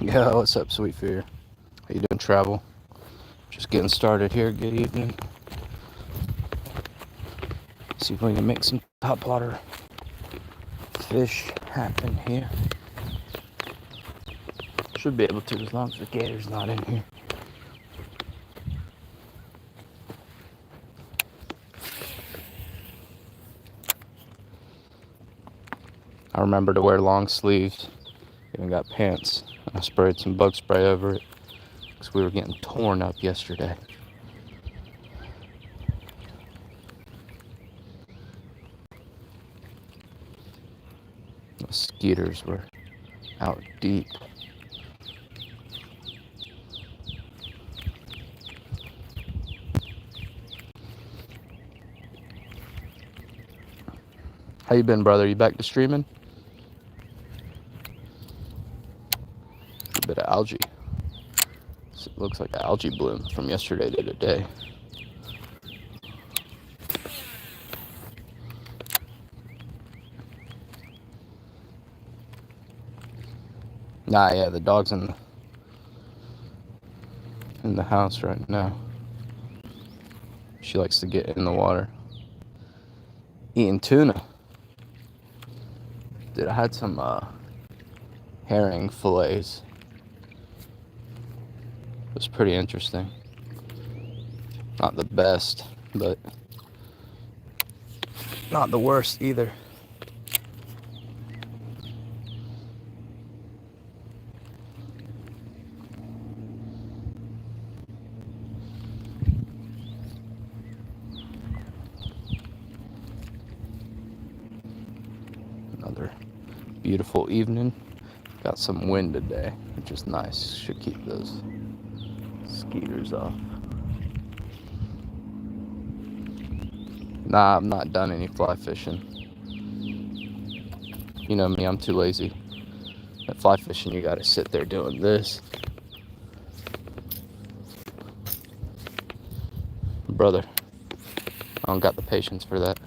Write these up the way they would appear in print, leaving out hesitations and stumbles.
Yeah, what's up, sweet fear? How you doing, travel? Just getting started here. Good evening. See if we can make some top water fish happen here. Should be able to, as long as the gator's not in here. I remember to wear long sleeves. Even got pants. I sprayed some bug spray over it because we were getting torn up yesterday. The skeeters were out deep. How you been, brother? You back to streaming? A bit of algae. It looks like algae bloom from yesterday to today. Nah, yeah, the dog's in the house right now. She likes to get in the water. Eating tuna. Dude, I had some herring fillets. It was pretty interesting. Not the best, but not the worst either. Another beautiful evening. Got some wind today, which is nice. Should keep those skeeters off. Nah, I've not done any fly fishing. You know me, I'm too lazy. At fly fishing, you gotta sit there doing this. Brother, I don't got the patience for that.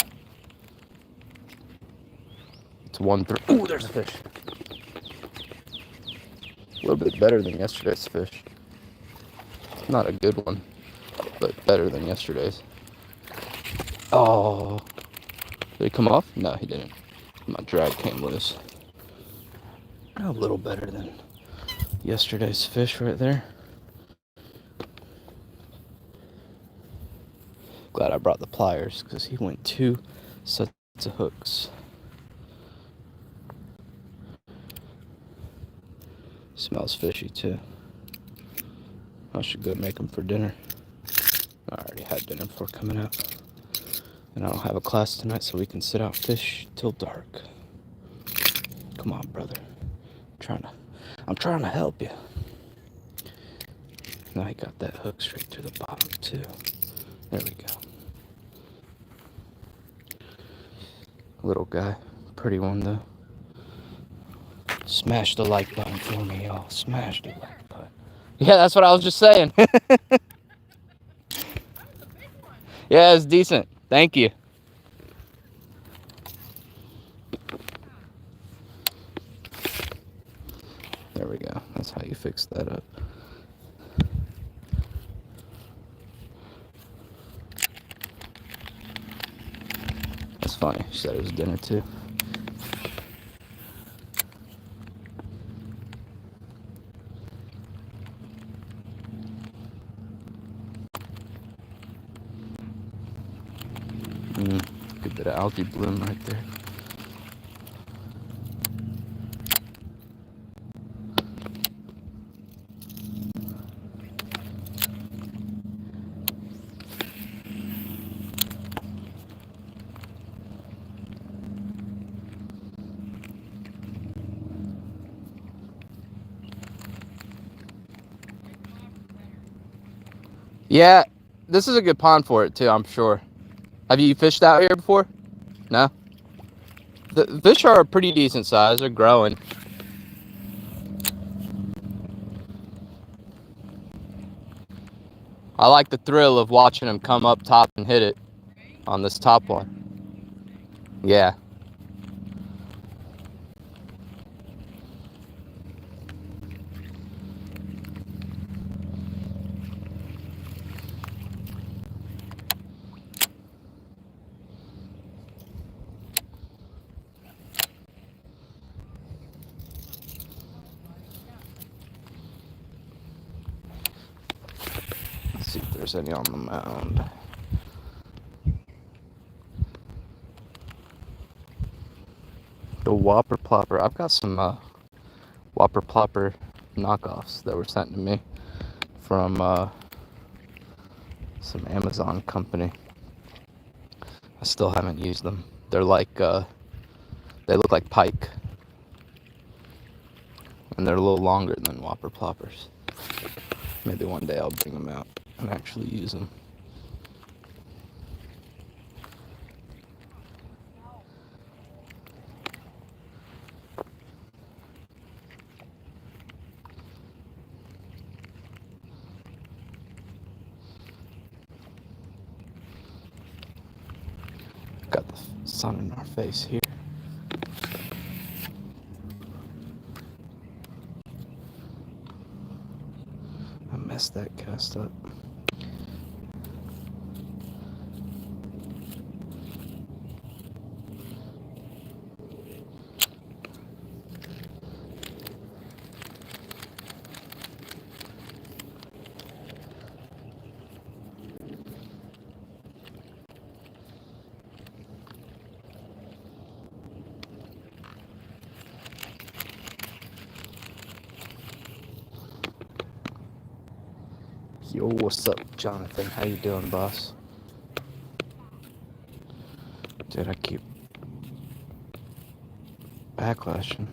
It's 1-3. Ooh, there's a fish. A little bit better than yesterday's fish. Not a good one, but better than yesterday's. Oh, did he come off? No, he didn't. My drag came loose. A little better than yesterday's fish right there. Glad I brought the pliers because he went 2 sets of hooks. Smells fishy too. I should go make them for dinner. I already had dinner before coming out. And I don't have a class tonight, so we can sit out fish till dark. Come on, brother. I'm trying to help you. Now he got that hook straight to the bottom too. There we go. Little guy. Pretty one though. Smash the like button for me, y'all. Smash the like button. Yeah, that's what I was just saying. Yeah, it's decent. Thank you. There we go. That's how you fix that up. That's funny. She said it was dinner too. Good bit of algae bloom right there. Yeah, this is a good pond for it too, I'm sure. Have you fished out here before? No? The fish are a pretty decent size. They're growing. I like the thrill of watching them come up top and hit it on this top one. Yeah. there's any on the mound. The Whopper Plopper. I've got some Whopper Plopper knockoffs that were sent to me from some Amazon company. I still haven't used them. They're like, they look like pike. And they're a little longer than Whopper Ploppers. Maybe one day I'll bring them out and actually use them. Got the sun in our face here. I messed that cast up. Yo, what's up, Jonathan? How you doing, boss? Dude, I keep backlashing.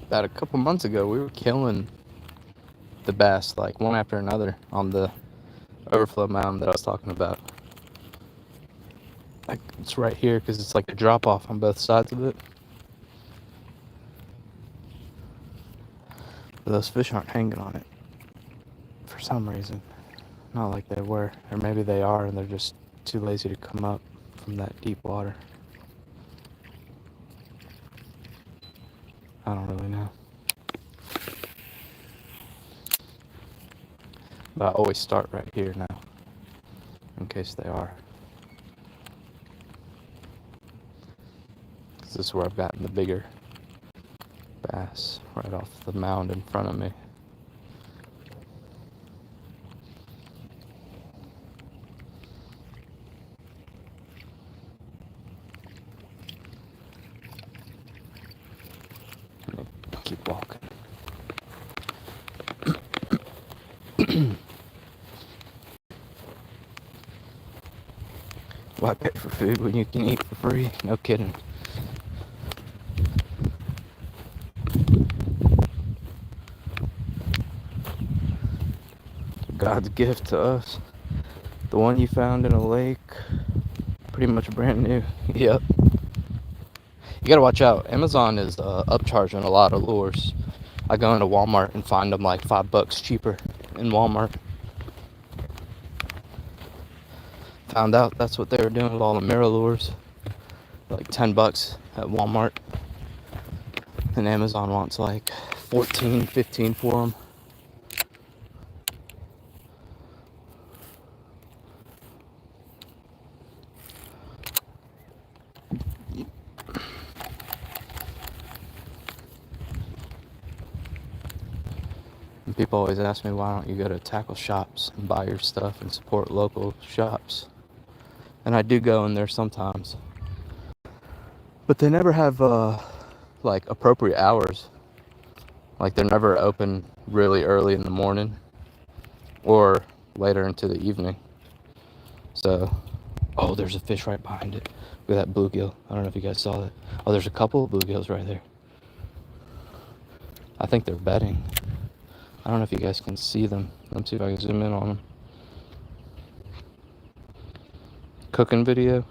About a couple months ago, we were killing the bass, like one after another, on the overflow mound that I was talking about. Like, it's right here because it's like a drop off on both sides of it. But those fish aren't hanging on it for some reason. Not like they were. Or maybe they are and they're just too lazy to come up from that deep water. I don't really know. But I always start right here now, in case they are. This is where I've gotten the bigger bass, right off the mound in front of me. Keep walking. Why pay for food when you can eat for free? No kidding. God's gift to us. The one you found in a lake, pretty much brand new. Yep. You gotta watch out. Amazon is upcharging a lot of lures. I go into Walmart and find them like $5 cheaper in Walmart. Found out that's what they were doing with all the mirror lures. Like $10 at Walmart. And Amazon wants like 14, 15 for them. And people always ask me, why don't you go to tackle shops and buy your stuff and support local shops? And I do go in there sometimes. But they never have like appropriate hours. Like they're never open really early in the morning or later into the evening. So, oh, there's a fish right behind it. Look at that bluegill. I don't know if you guys saw that. Oh, there's a couple of bluegills right there. I think they're bedding. I don't know if you guys can see them. Let's see if I can zoom in on them. Cooking video.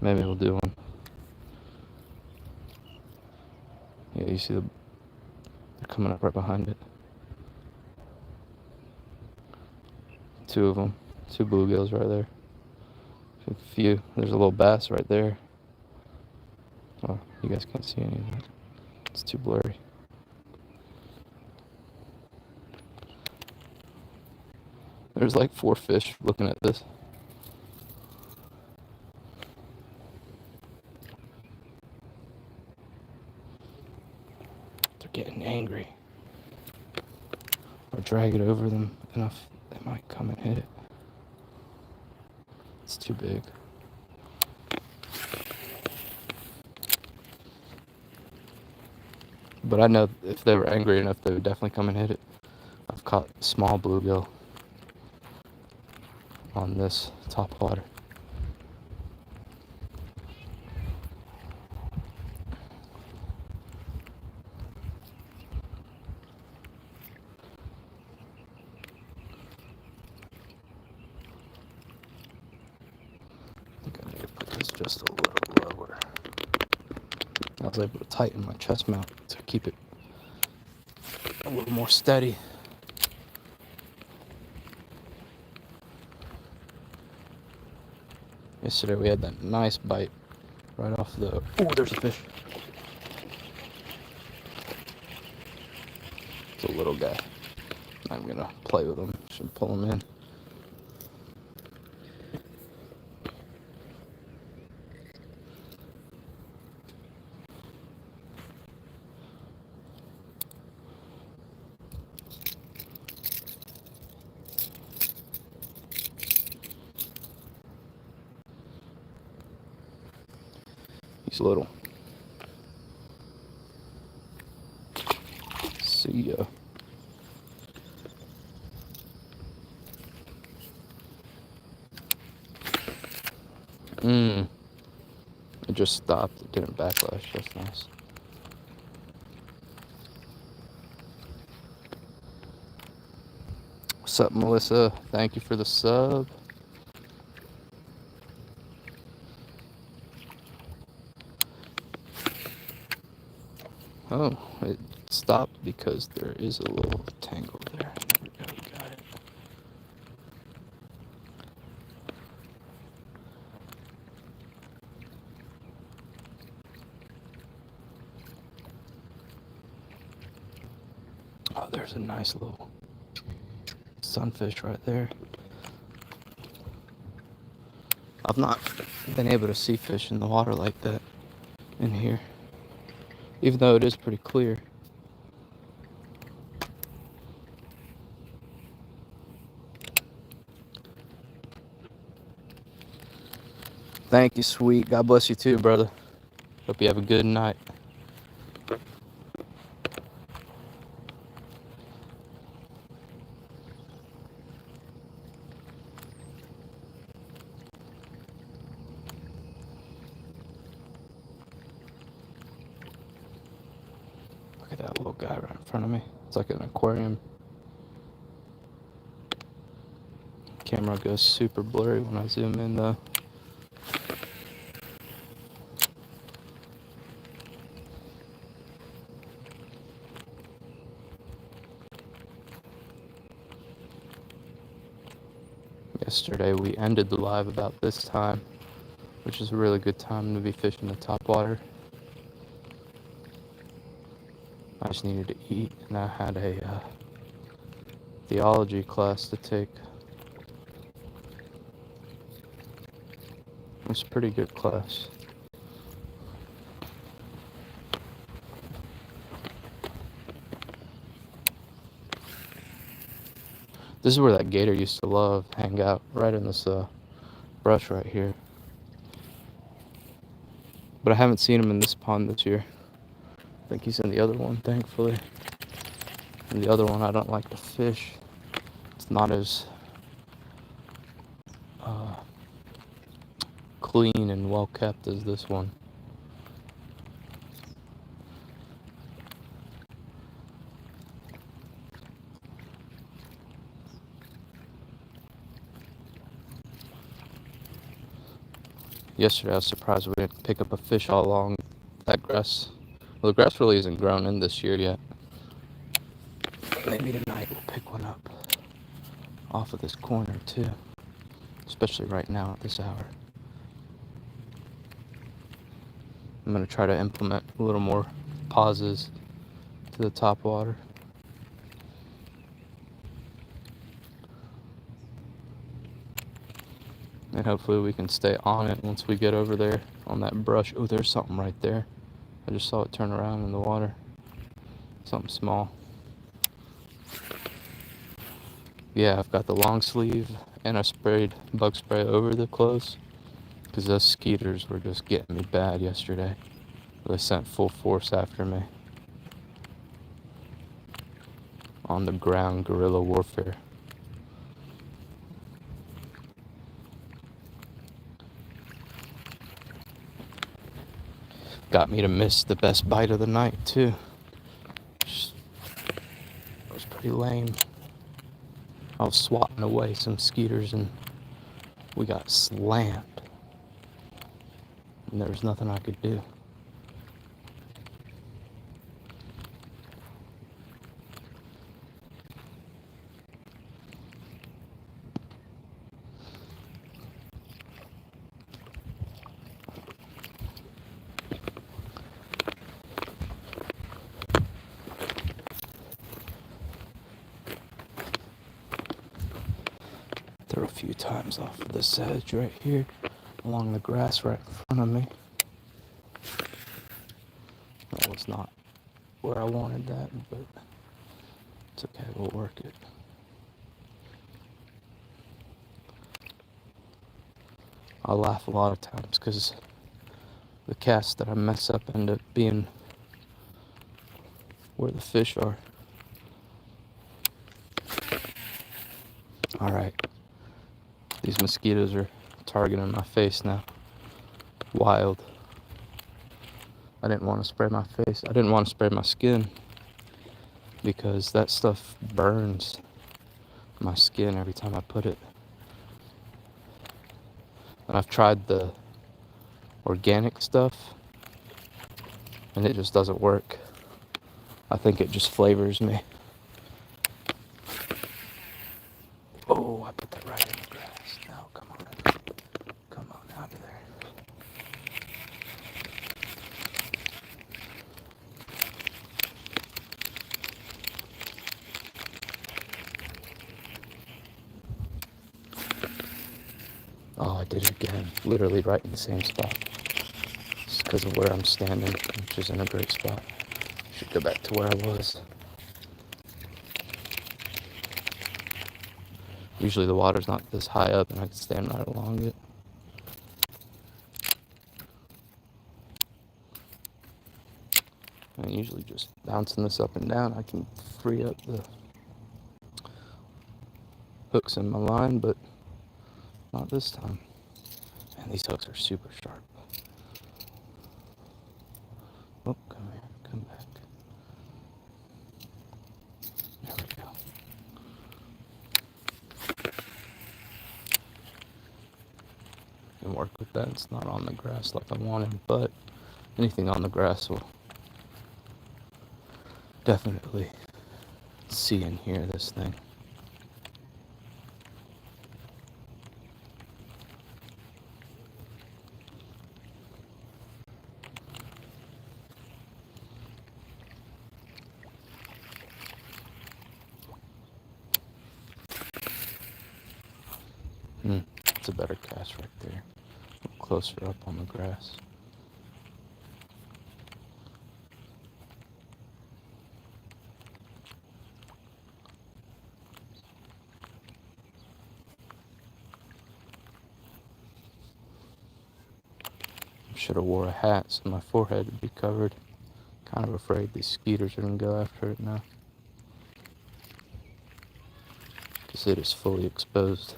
Maybe we'll do one. Yeah, you see they're coming up right behind it. Two of them. Two bluegills right there. A few. There's a little bass right there. Oh, you guys can't see any of that. It's too blurry. There's like 4 fish looking at this. They're getting angry. Or drag it over them enough, they might come and hit it. It's too big. But I know if they were angry enough, they would definitely come and hit it. I've caught small bluegill on this top water. I think I need to put this just a little lower. I was able to tighten my chest mount to keep it a little more steady. Yesterday we had that nice bite right off the... Oh, there's a fish. It's a little guy. I'm gonna play with him. Should pull him in. He's little. See ya. It just stopped. It didn't backlash. That's nice. What's up, Melissa? Thank you for the sub. Oh, it stopped because there is a little tangle there. There we go, you got it. Oh, there's a nice little sunfish right there. I've not been able to see fish in the water like that in here, even though it is pretty clear. Thank you, sweet. God bless you too, brother. Hope you have a good night. Look at that little guy right in front of me. It's like an aquarium. camera goes super blurry when I zoom in though. Yesterday we ended the live about this time, which is a really good time to be fishing the topwater. I just needed to eat, and I had a theology class to take. It was a pretty good class. This is where that gator used to love hang out, right in this brush right here. But I haven't seen him in this pond this year. I think he's in the other one, thankfully. And the other one I don't like to fish. It's not as clean and well kept as this one. Yesterday I was surprised we didn't pick up a fish all along that grass. Well, the grass really isn't grown in this year yet. Maybe tonight we'll pick one up off of this corner too, especially right now at this hour. I'm going to try to implement a little more pauses to the top water. And hopefully we can stay on it once we get over there on that brush. Oh, there's something right there. I just saw it turn around in the water. Something small. Yeah, I've got the long sleeve and I sprayed bug spray over the clothes because those skeeters were just getting me bad yesterday. They sent full force after me on the ground guerrilla warfare. Got me to miss the best bite of the night too. It was pretty lame. I was swatting away some skeeters and we got slammed. And there was nothing I could do. Threw a few times off of this edge right here along the grass right in front of me. That was not where I wanted that, but it's okay, we'll work it. I laugh a lot of times because the casts that I mess up end up being where the fish are. Alright, these mosquitoes are targeting my face now. Wild. I didn't want to spray my face. I didn't want to spray my skin because that stuff burns my skin every time I put it. And I've tried the organic stuff and it just doesn't work. I think it just flavors me. Oh, I put that right in the grass. No, come on. Come on out of there. Oh, I did it again. Literally right in the same spot. It's because of where I'm standing, which is in a great spot. Should go back to where I was. Usually the water's not this high up and I can stand right along it. And usually just bouncing this up and down, I can free up the hooks in my line, but not this time. And these hooks are super sharp. Oh, come here, come back. There we go. can work with that. It's not on the grass like I wanted, but anything on the grass will definitely see and hear this thing. It's a better cast right there. A little closer up on the grass. Should have wore a hat so my forehead would be covered. Kind of afraid these skeeters are going to go after it now, because it is fully exposed.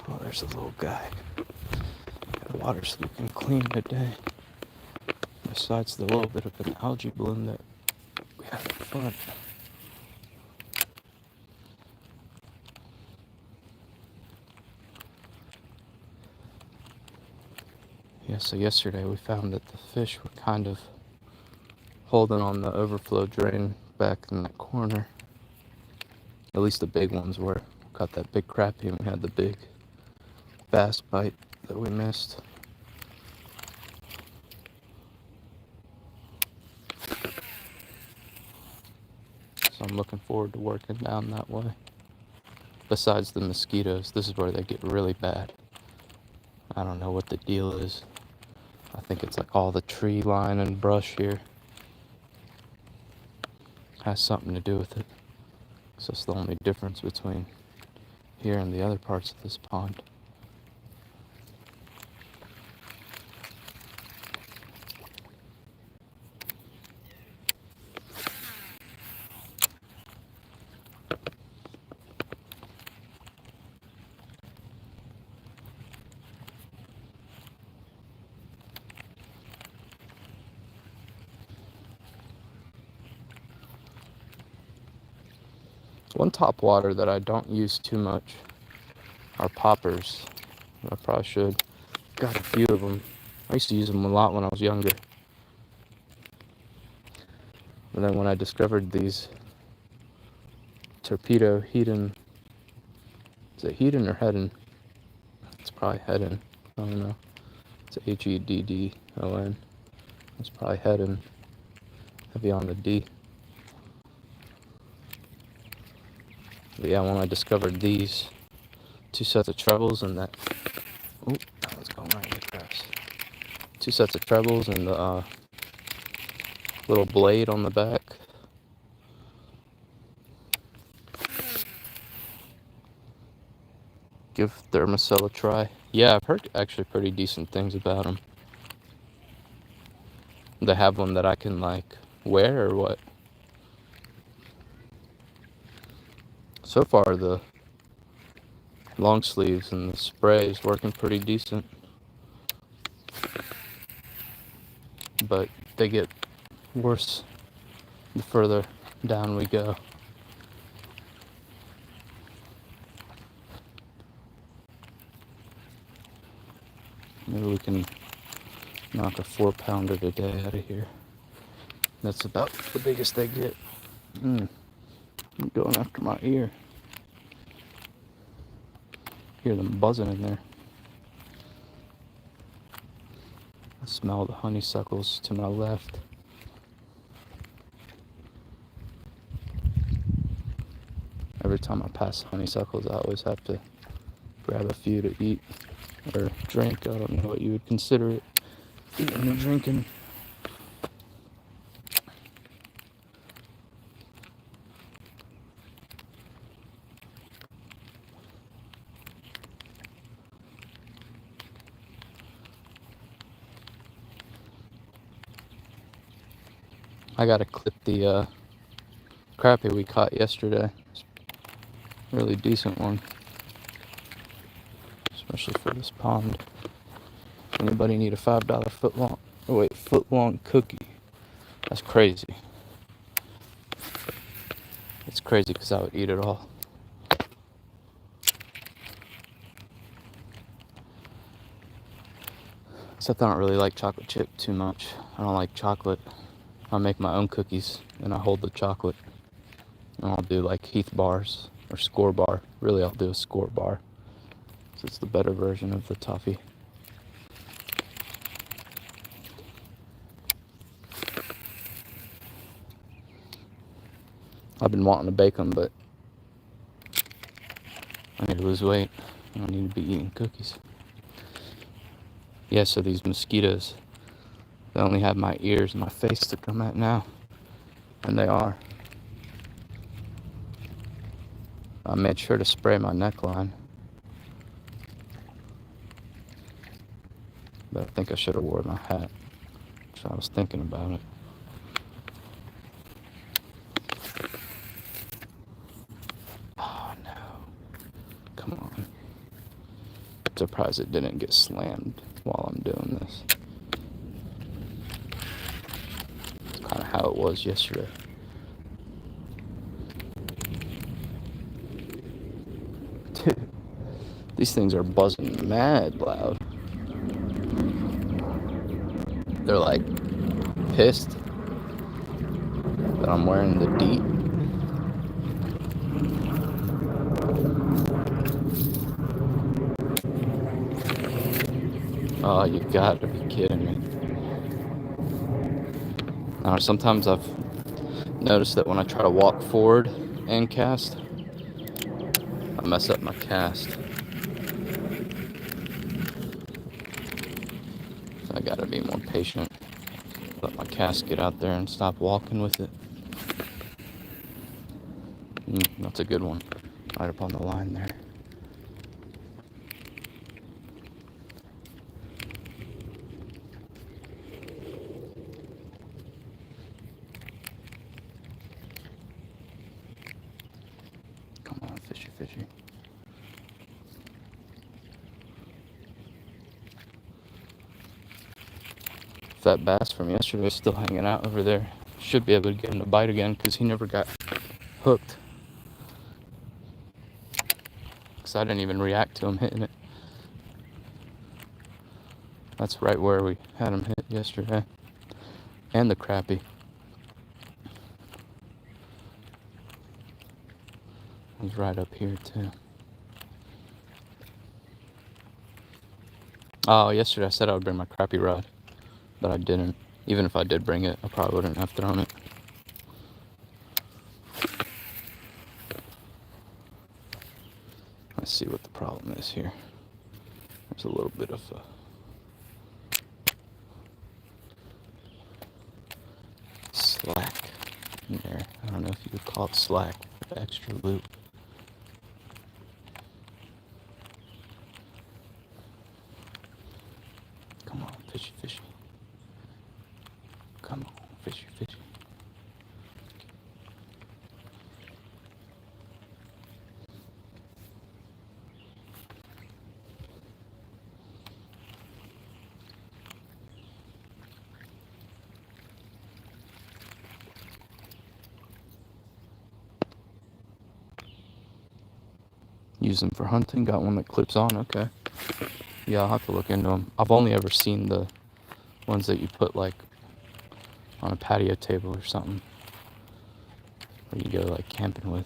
Oh, there's a little guy. The water's looking clean today, besides the little bit of an algae bloom that we have in front. Yeah, so yesterday we found that the fish were kind of holding on the overflow drain back in that corner. At least the big ones were. We caught that big crappie and we had the big bass bite that we missed. So I'm looking forward to working down that way. Besides the mosquitoes, this is where they get really bad. I don't know what the deal is. I think it's like all the tree line and brush here has something to do with it. So it's the only difference between here and the other parts of this pond. One top water that I don't use too much are poppers. I probably should. Got a few of them. I used to use them a lot when I was younger. But then when I discovered these torpedo Hedon, is it Hedon or Hedon? It's probably Hedon. I don't know. It's Heddon. It's probably Hedon. Heavy on the D. But yeah, when I discovered these two sets of trebles and that, oh, that one's going right in the grass. Two sets of trebles and the little blade on the back. Give Thermacell a try. Yeah, I've heard actually pretty decent things about them. They have one that I can like wear or what? So far the long sleeves and the spray is working pretty decent. But they get worse the further down we go. Maybe we can knock a 4-pounder today out of here. That's about the biggest they get. I'm going after my ear. Hear them buzzing in there. I smell the honeysuckles to my left. Every time I pass honeysuckles, I always have to grab a few to eat or drink. I don't know what you would consider it, eating or drinking. I gotta clip the crappie we caught yesterday. It's a really decent one, especially for this pond. Anybody need a $5 foot long cookie? That's crazy. It's crazy because I would eat it all. Except I don't really like chocolate chip too much. I don't like chocolate. I make my own cookies and I hold the chocolate. And I'll do like Heath bars or Score bar. Really, I'll do a Score bar. So it's the better version of the toffee. I've been wanting to bake them, but I need to lose weight. I don't need to be eating cookies. Yeah, so these mosquitoes, they only have my ears and my face to come at now. And they are. I made sure to spray my neckline. But I think I should have worn my hat. So I was thinking about it. Oh no. Come on. I'm surprised it didn't get slammed while I'm doing this. It's kind of how it was yesterday. Dude, these things are buzzing mad loud. They're like pissed that I'm wearing the deep. Oh, you gotta be kidding me. Sometimes I've noticed that when I try to walk forward and cast, I mess up my cast. So I gotta be more patient. Let my cast get out there and stop walking with it. That's a good one. Right up on the line there. Come on, fishy, fishy. That bass from yesterday is still hanging out over there. Should be able to get him to bite again because he never got hooked. Because I didn't even react to him hitting it. That's right where we had him hit yesterday. And the crappie. He's right up here too. Oh, yesterday I said I would bring my crappie rod, but I didn't. Even if I did bring it, I probably wouldn't have thrown it. Let's see what the problem is here. There's a little bit of a slack in there. I don't know if you would call it slack, extra loop. Come on, fishy, fishy. Come on, fishy, fishy. Use them for hunting. Got one that clips on. Okay. Yeah, I'll have to look into them. I've only ever seen the ones that you put like on a patio table or something, or you go like camping with.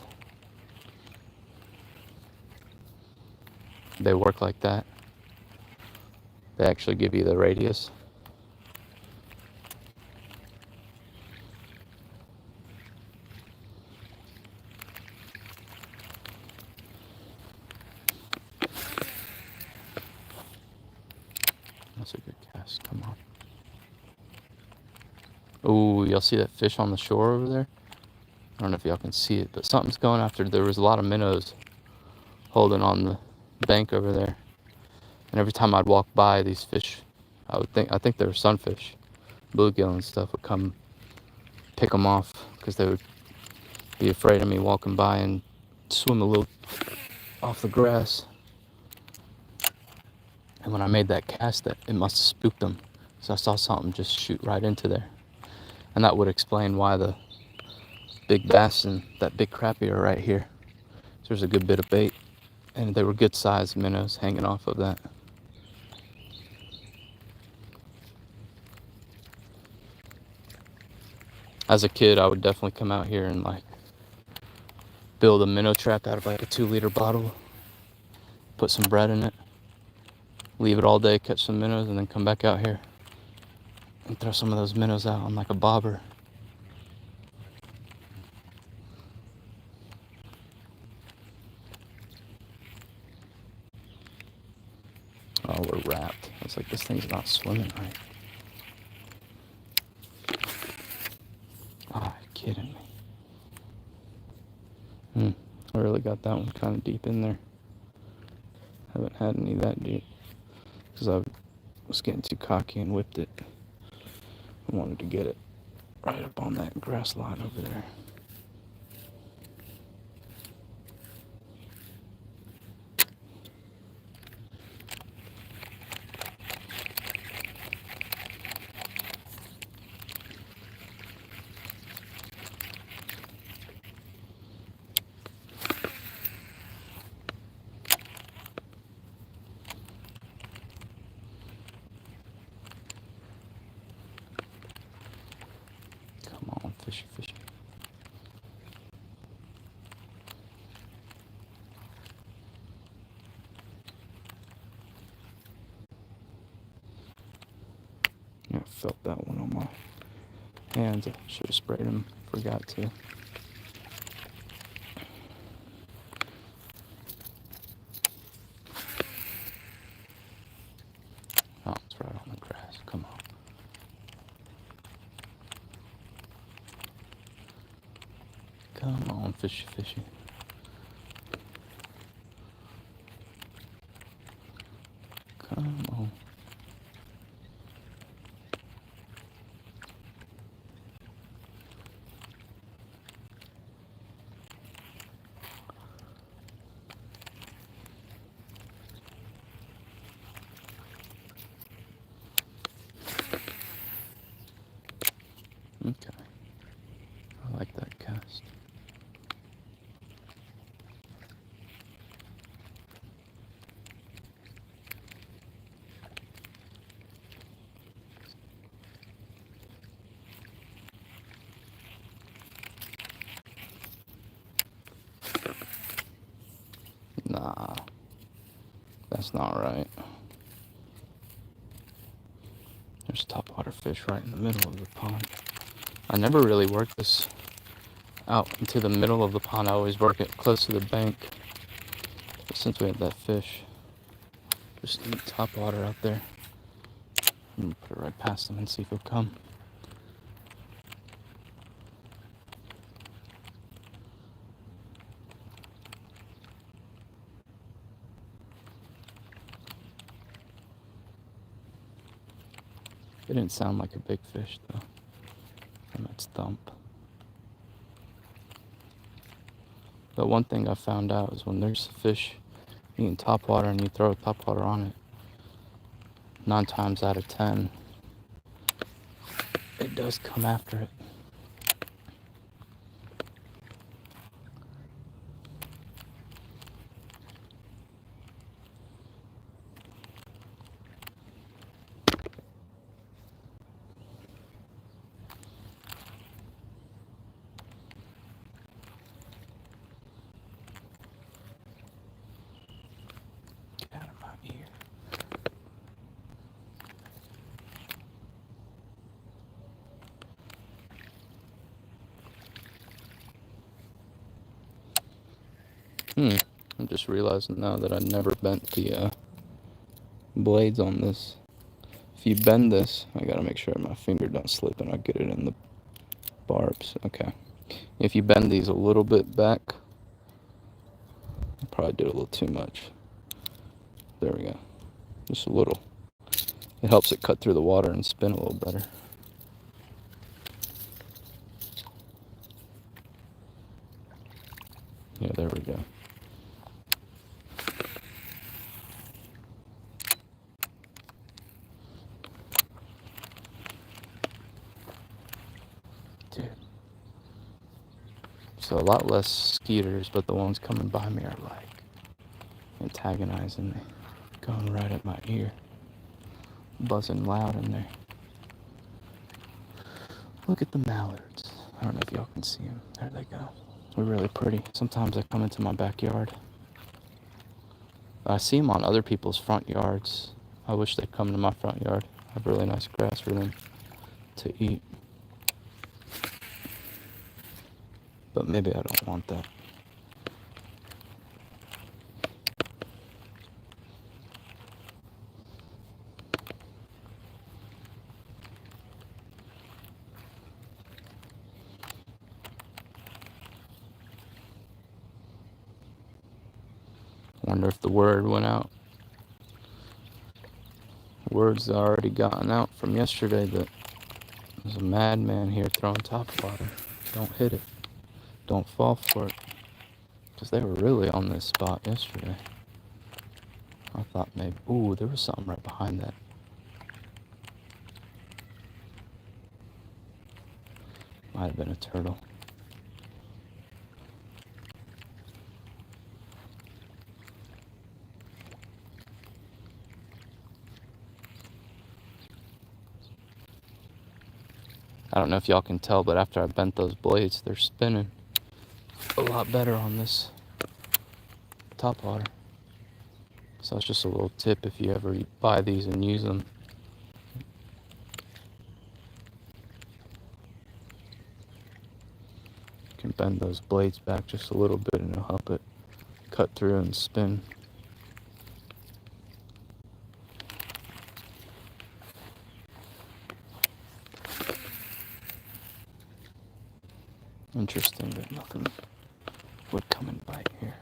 They work like that. They actually give you the radius. That's a good cast. Come on. Oh, y'all see that fish on the shore over there? I don't know if y'all can see it, but something's going after. There was a lot of minnows holding on the bank over there. And every time I'd walk by these fish, I think they were sunfish, bluegill and stuff, would come pick them off because they would be afraid of me walking by and swim a little off the grass. And when I made that cast, it must have spooked them. So I saw something just shoot right into there. And that would explain why the big bass and that big crappie are right here. So there's a good bit of bait. And they were good sized minnows hanging off of that. As a kid, I would definitely come out here and like build a minnow trap out of like a 2-liter bottle, put some bread in it, leave it all day, catch some minnows, and then come back out here and throw some of those minnows out on like a bobber. Oh, we're wrapped. It's like this thing's not swimming right. Oh, you're kidding me. I really got that one kind of deep in there. Haven't had any that deep because I was getting too cocky and whipped it. I wanted to get it right up on that grass line over there. Come on, fishy, fishy. Yeah, I felt that one on my hands. I should have sprayed them. Forgot to. Oh, it's right on the grass. Come on. Come on, fishy, fishy. Come on. Okay. I like that cast. Nah, that's not right. There's topwater fish right in the middle of the pond. I never really work this out into the middle of the pond. I always work it close to the bank. But since we had that fish, just eat topwater out there. I'm gonna put it right past him and see if he'll come. It didn't sound like a big fish though. And that's thump. But one thing I found out is when there's a fish eating topwater and you throw topwater on it, 9 times out of 10, it does come after it. Get out of my ear. I'm just realizing now that I never bent the blades on this. If you bend this, I gotta make sure my finger don't slip and I get it in the barbs. Okay. If you bend these a little bit back, I probably did a little too much. There we go. Just a little. It helps it cut through the water and spin a little better. Yeah, there we go. Dude. So a lot less skeeters, but the ones coming by me are like antagonizing me. Going right at my ear. Buzzing loud in there. Look at the mallards. I don't know if y'all can see them. There they go. They're really pretty. Sometimes they come into my backyard. I see them on other people's front yards. I wish they'd come to my front yard. I have really nice grass for them to eat. But maybe I don't want that. Wonder if the word went out. Word's already gotten out from yesterday that there's a madman here throwing topwater. Don't hit it. Don't fall for it. Because they were really on this spot yesterday. I thought maybe... Ooh, there was something right behind that. Might have been a turtle. I don't know if y'all can tell, but after I bent those blades, they're spinning a lot better on this topwater. So it's just a little tip if you ever buy these and use them. You can bend those blades back just a little bit and it'll help it cut through and spin. Interesting that nothing would come and bite here.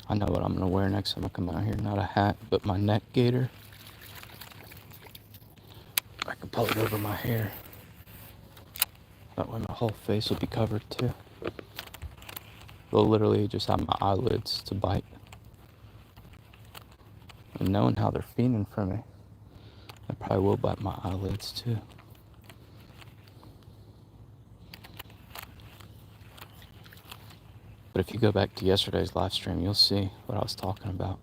I know what I'm gonna wear next time I come out here. Not a hat, but my neck gaiter. I can pull it over my hair. That way my whole face will be covered too. They'll literally just have my eyelids to bite. And knowing how they're fiending for me, they probably will bite my eyelids too. But if you go back to yesterday's live stream, you'll see what I was talking about.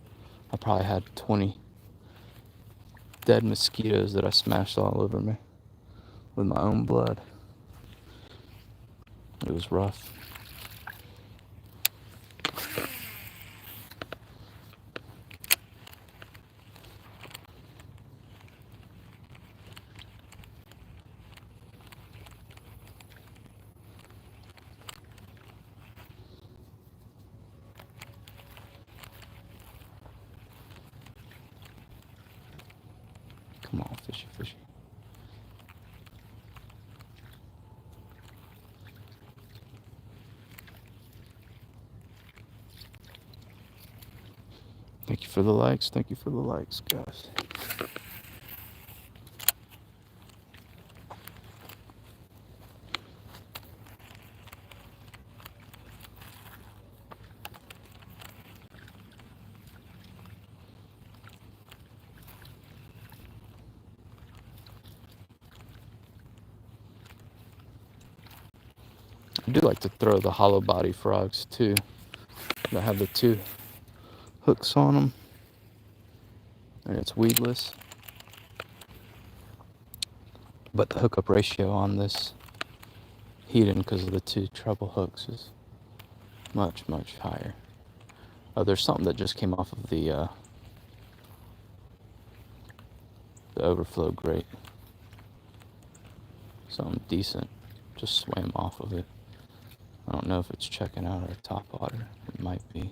I probably had 20 dead mosquitoes that I smashed all over me with my own blood. It was rough. Come on, fishy, fishy. Thank you for the likes. Thank you for the likes, guys. I do like to throw the hollow body frogs too. That have the 2 hooks on them. And it's weedless. But the hookup ratio on this Hedon, because of the 2 treble hooks, is much, much higher. Oh, there's something that just came off of the overflow grate. Something decent just swam off of it. I don't know if it's checking out our top water. It might be.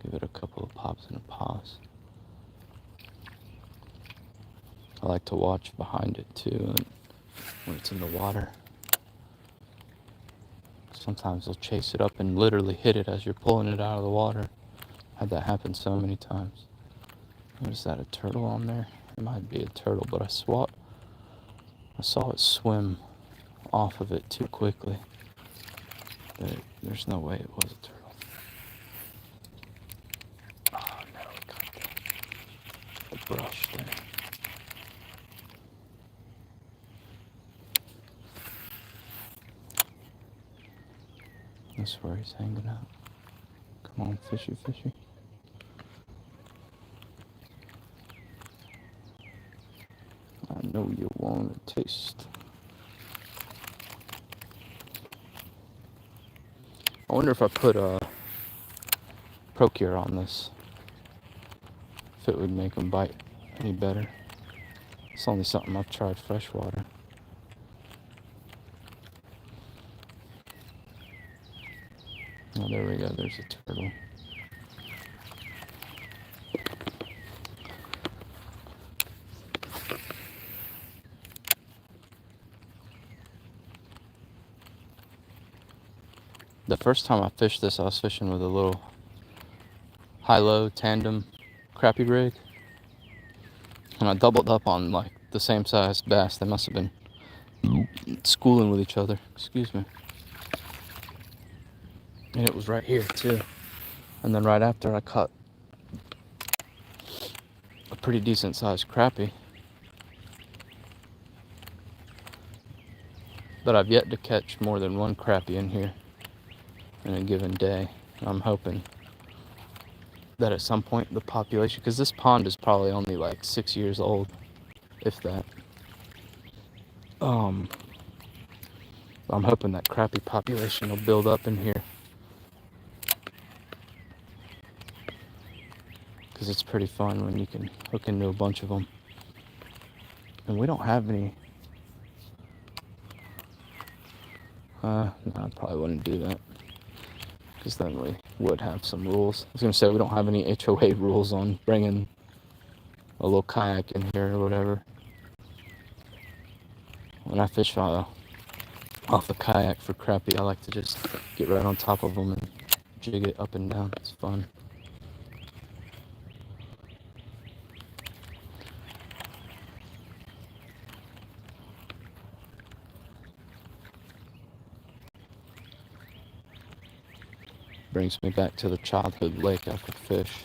Give it a couple of pops and a pause. I like to watch behind it too, and when it's in the water. Sometimes they'll chase it up and literally hit it as you're pulling it out of the water. Had that happen so many times. What is that, a turtle on there? It might be a turtle, but I saw it swim off of it too quickly. There's no way it was a turtle. Oh no, it got the brush there. this where he's hanging out. Come on, fishy, fishy. I know you want a taste. I wonder if I put a Procure on this, if it would make them bite any better. It's only something I've tried freshwater. Oh, there we go, there's a turtle. The first time I fished this, I was fishing with a little high-low tandem crappie rig. And I doubled up on like the same size bass. They must have been schooling with each other. Excuse me. And it was right here too. And then right after I caught a pretty decent sized crappie. But I've yet to catch more than one crappie in here in a given day. I'm hoping that at some point the population, because this pond is probably only like 6 years old, if that. I'm hoping that crappie population will build up in here, because it's pretty fun when you can hook into a bunch of them. And we don't have any. No, I probably wouldn't do that, because then we would have some rules. I was going to say we don't have any HOA rules on bringing a little kayak in here or whatever. When I fish off the kayak for crappie, I like to just get right on top of them and jig it up and down. It's fun. Brings me back to the childhood lake I could fish.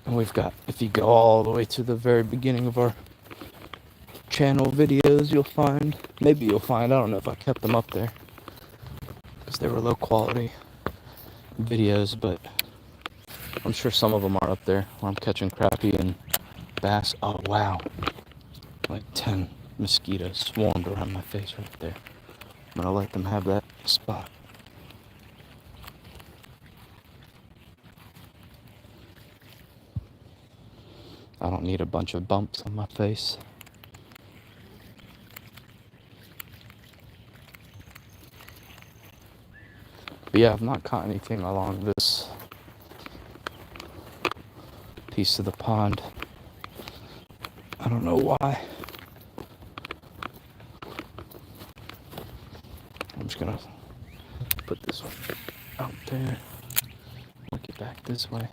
And we've got, if you go all the way to the very beginning of our channel videos, you'll find, maybe you'll find, I don't know if I kept them up there, because they were low quality videos, but I'm sure some of them are up there where I'm catching crappie and bass. Oh wow, like 10 mosquitoes swarmed around my face right there. I'm gonna let them have that spot. I don't need a bunch of bumps on my face. But yeah, I've not caught anything along this piece of the pond. I don't know why. I'm just gonna put this one out there. Work it back this way.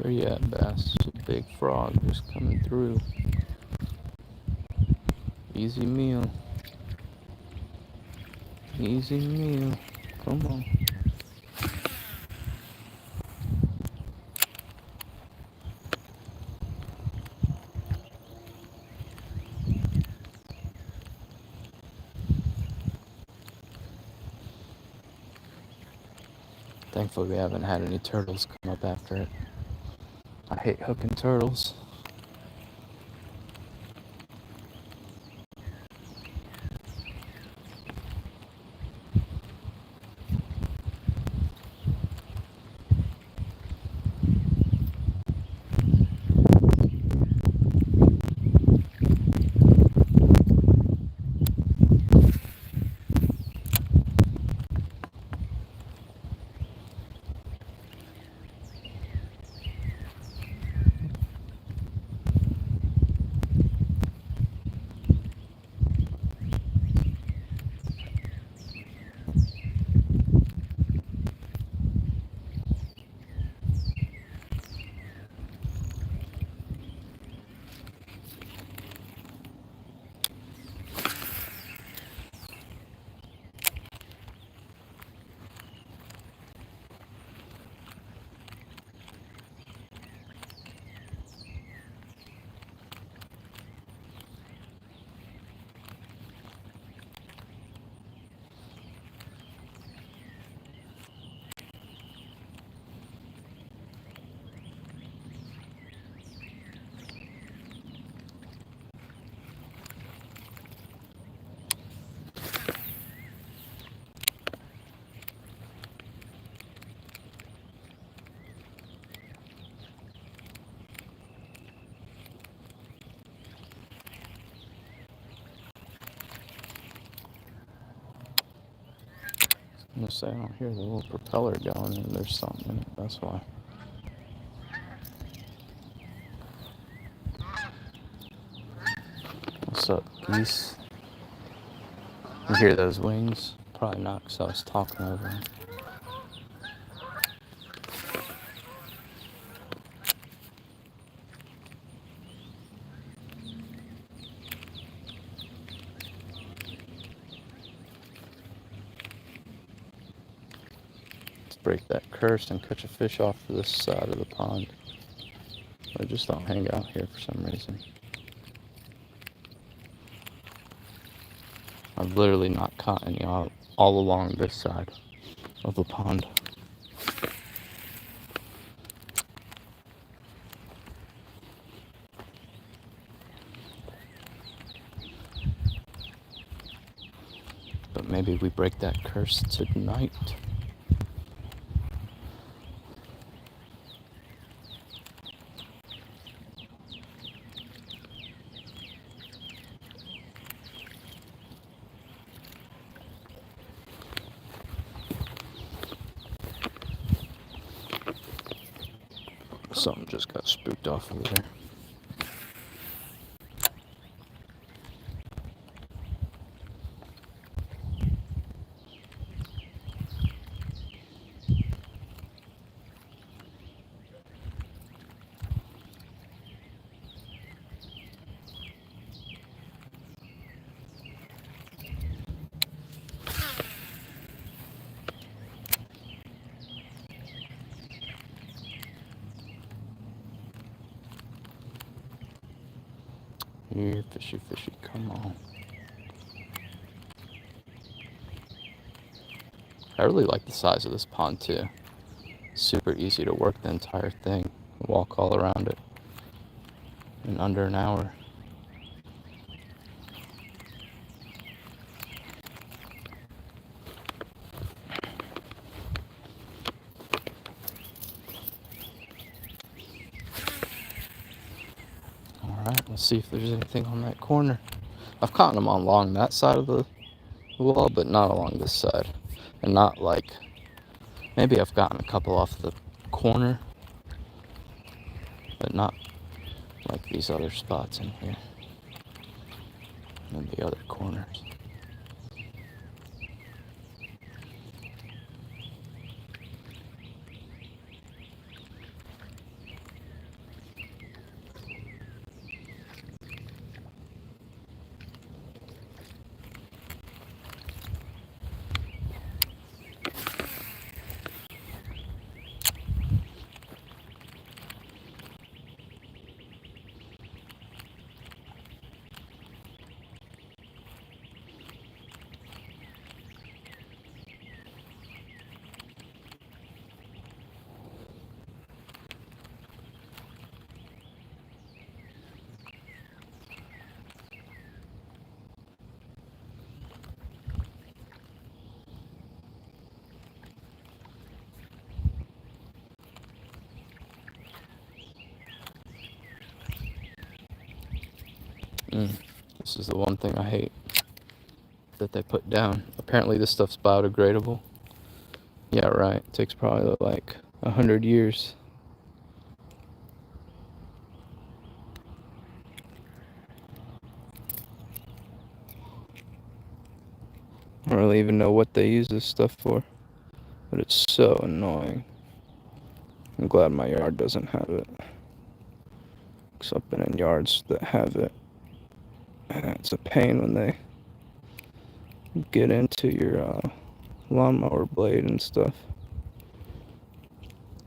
Where you at, bass? A big frog just coming through. Easy meal. Easy meal. Come on. Thankfully we haven't had any turtles come up after it. I hate hooking turtles. I'm gonna say I don't hear the little propeller going and there's something in it, that's why. What's up, geese? You hear those wings? Probably not, because I was talking over them. Let's break that curse and catch a fish off to this side of the pond. They just don't hang out here for some reason. I've literally not caught any all along this side of the pond. But maybe we break that curse tonight. Something just got spooked off over there. Here, fishy, fishy, come on. I really like the size of this pond too. Super easy to work the entire thing. Walk all around it in under an hour. Alright, let's see if there's anything on that corner. I've caught them along that side of the wall, but not along this side. And not like, maybe I've gotten a couple off the corner, but not like these other spots in here. And the other corners. This is the one thing I hate that they put down. Apparently this stuff's biodegradable. Yeah, right. It takes probably like 100 years. I don't really even know what they use this stuff for, but it's so annoying. I'm glad my yard doesn't have it. Because I've been in yards that have it, and it's a pain when they get into your lawnmower blade and stuff.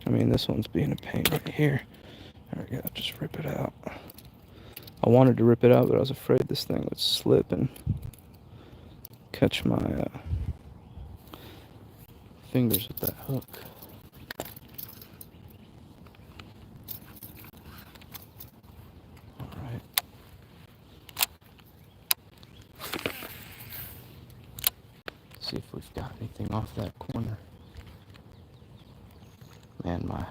I mean, this one's being a pain right here. There we go, just rip it out. I wanted to rip it out, but I was afraid this thing would slip and catch my fingers with that hook. Alright. See if we've got anything off that corner. Man, my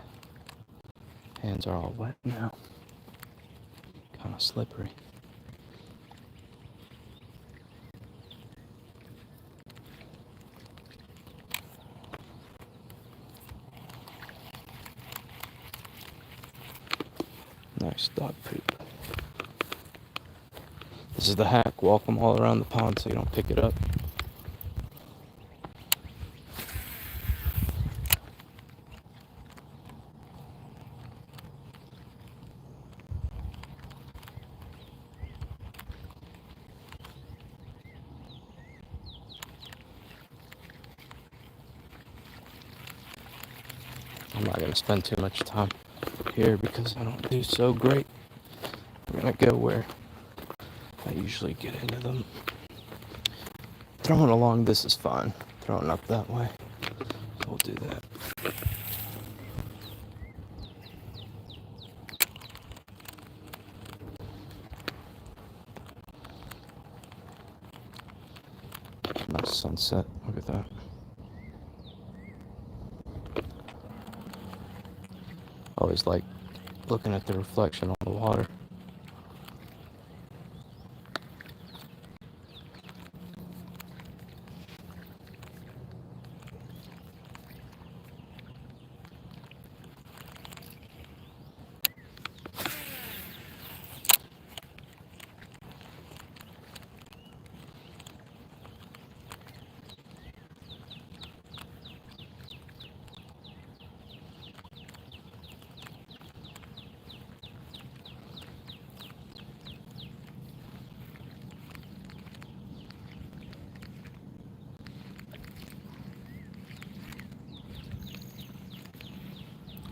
hands are all wet now. Kind of slippery. Nice dog poop. This is the hack. Walk them all around the pond so you don't pick it up. I'm not going to spend too much time here because I don't do so great. I'm going to go where I usually get into them. Throwing along this is fine. Throwing up that way, so we'll do that. Nice sunset. Look at that. Always like looking at the reflection on the water.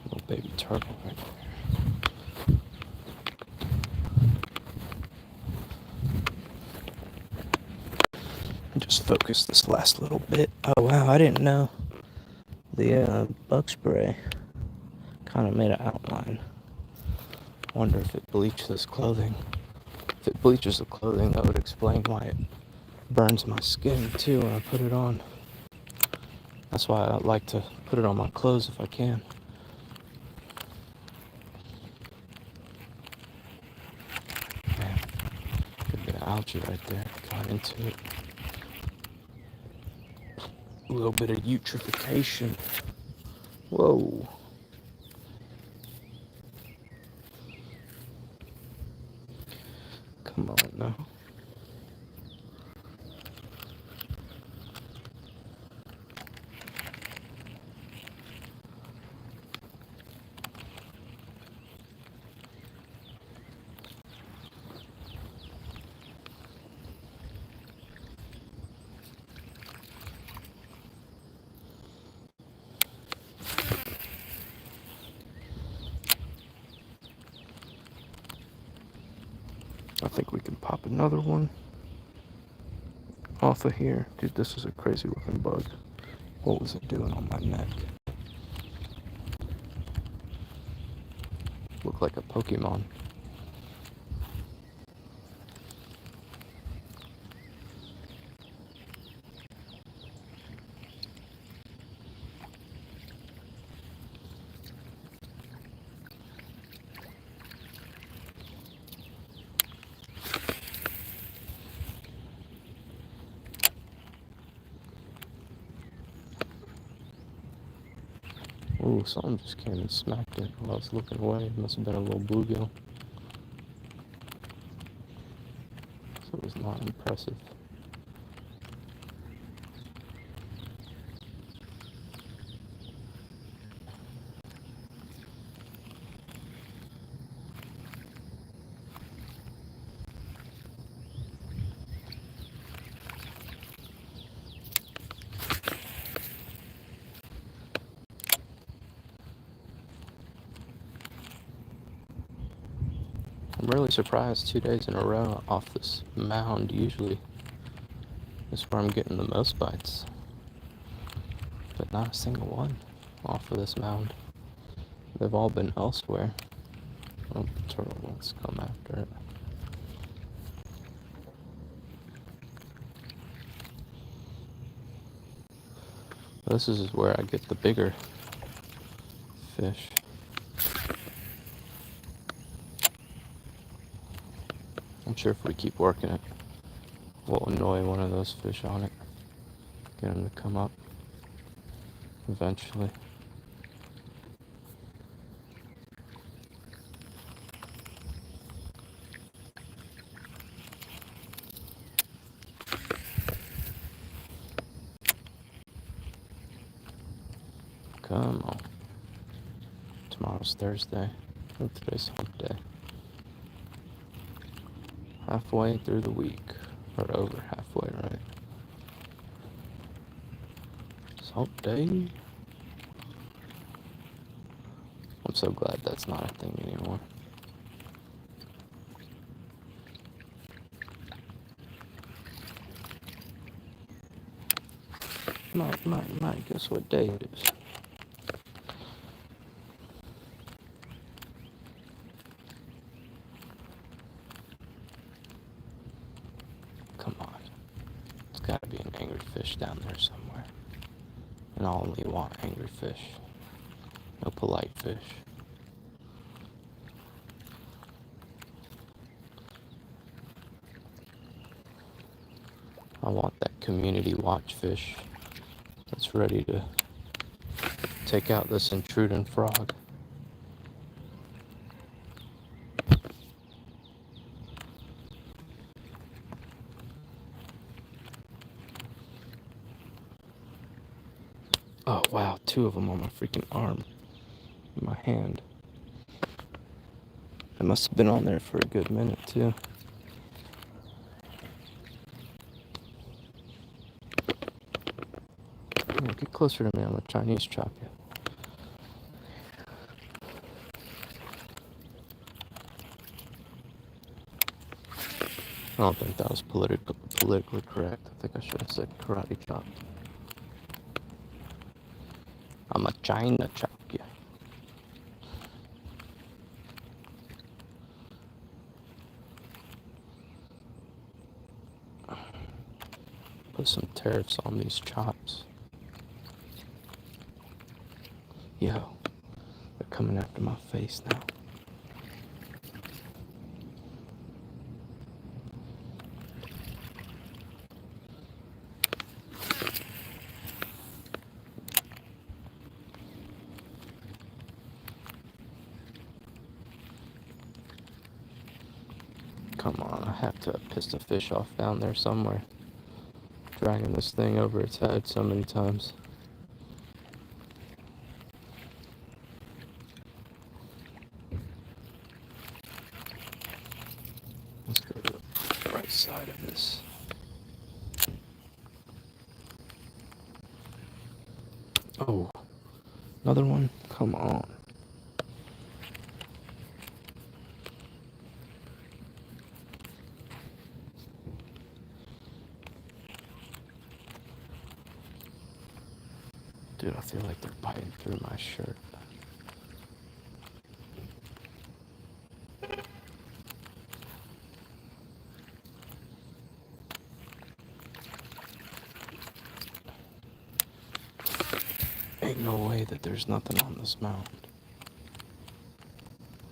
Little baby turtle right there. Just focus this last little bit. Oh wow, I didn't know the bug spray kind of made an outline. Wonder if it bleaches clothing. If it bleaches the clothing, that would explain why it burns my skin too when I put it on. That's why I like to put it on my clothes if I can. Man, could be an algae right there. Got into it. A little bit of eutrophication. Whoa. Come on now. I think we can pop another one off of here. Dude, this is a crazy looking bug. What was it doing on my neck? Looked like a Pokemon. Ooh, something just came and smacked it while I was looking away. It must have been a little bluegill. So it was not impressive. I'm really surprised 2 days in a row off this mound. Usually is where I'm getting the most bites, but not a single one off of this mound. They've all been elsewhere. Oh, the turtle wants to come after it. This is where I get the bigger fish. I'm sure if we keep working it, we'll annoy one of those fish on it. Get him to come up eventually. Come on. Tomorrow's Thursday. And today's hump day. Halfway through the week. Or over halfway, right? It's hump day. I'm so glad that's not a thing anymore. Might, guess what day it is? Come on. There's gotta be an angry fish down there somewhere. And I only want angry fish. No polite fish. I want that community watch fish that's ready to take out this intruding frog. Oh wow, 2 of them on my freaking arm. In my hand. I must have been on there for a good minute too. Yeah, get closer to me, I'm a Chinese chop you. I don't think that was politically correct. I think I should have said karate chopped. I'm a China chop you. Put some tariffs on these chops. Yo, they're coming after my face now. Come on, I have to piss the fish off down there somewhere. Dragging this thing over its head so many times. Let's go to the right side of this. Oh, another one? Come on. Dude, I feel like they're biting through my shirt. Ain't no way that there's nothing on this mound.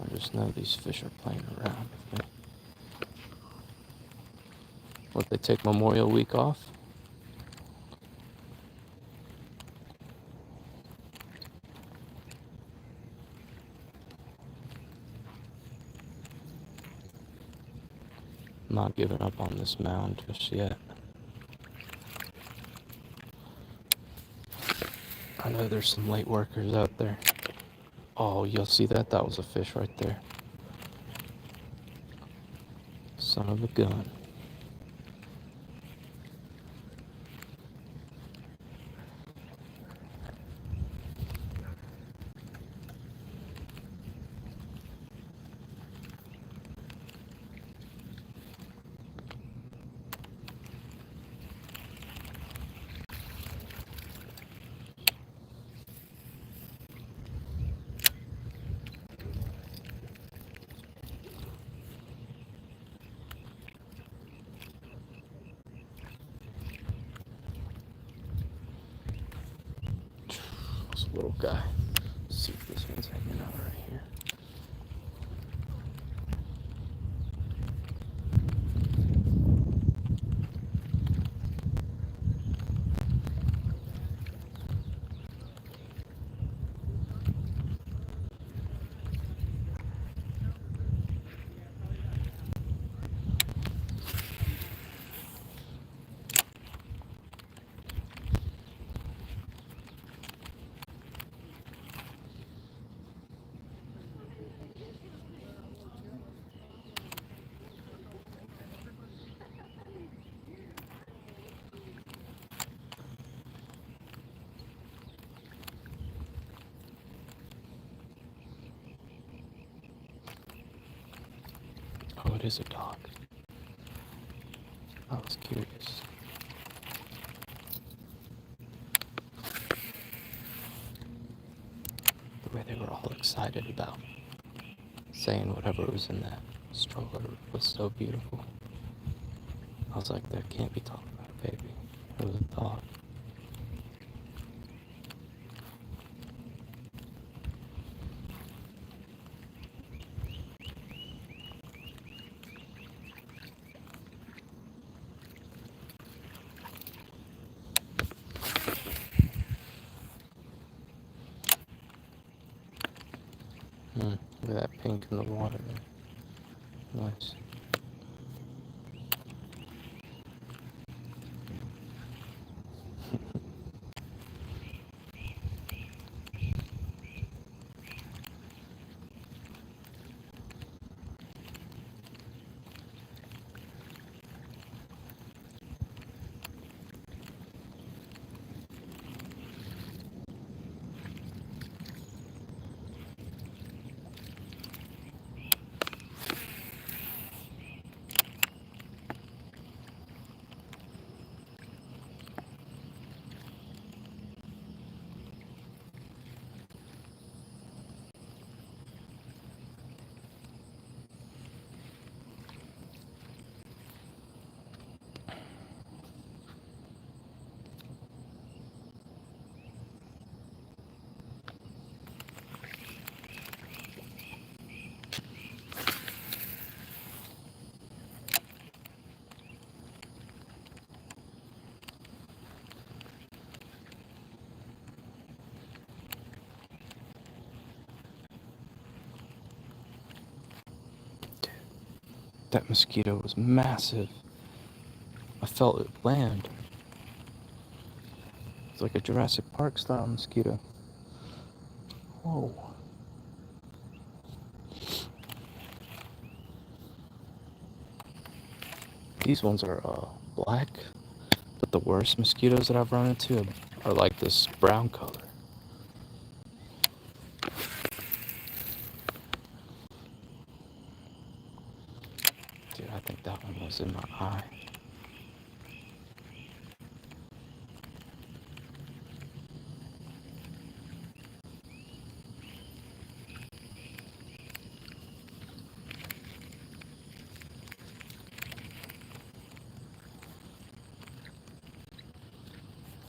I just know these fish are playing around with me. What, they take Memorial Week off? not giving up on this mound just yet. I know there's some late workers out there. Oh, you'll see that? That was a fish right there. Son of a gun. This little guy. Let's see if this one's hanging out right here. Oh, it is a dog. I was curious. The way they were all excited about saying whatever was in that stroller was so beautiful. I was like, that can't be talking about a baby. It was a dog. Look at that pink in the water there. Nice. That mosquito was massive. I felt it land. It's like a Jurassic Park style mosquito. Whoa. These ones are black, but the worst mosquitoes that I've run into are like this brown color. Dude, I think that one was in my eye.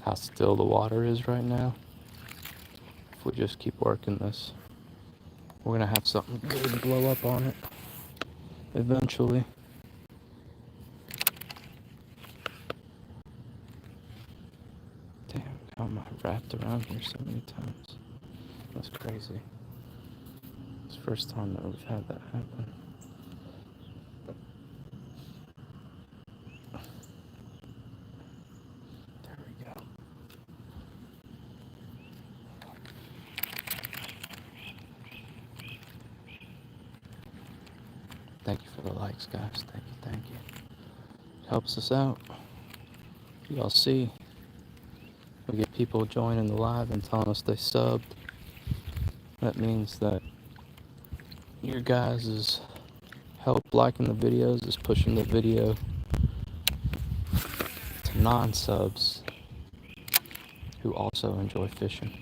How still the water is right now. If we just keep working this, we're gonna have something good blow up on it eventually. Damn, how am I wrapped around here so many times? That's crazy. It's the first time that we've had that happen. for the likes, guys. Thank you. It helps us out. Y'all see, we get people joining the live and telling us they subbed. That means that your guys' help liking the videos is pushing the video to non-subs who also enjoy fishing.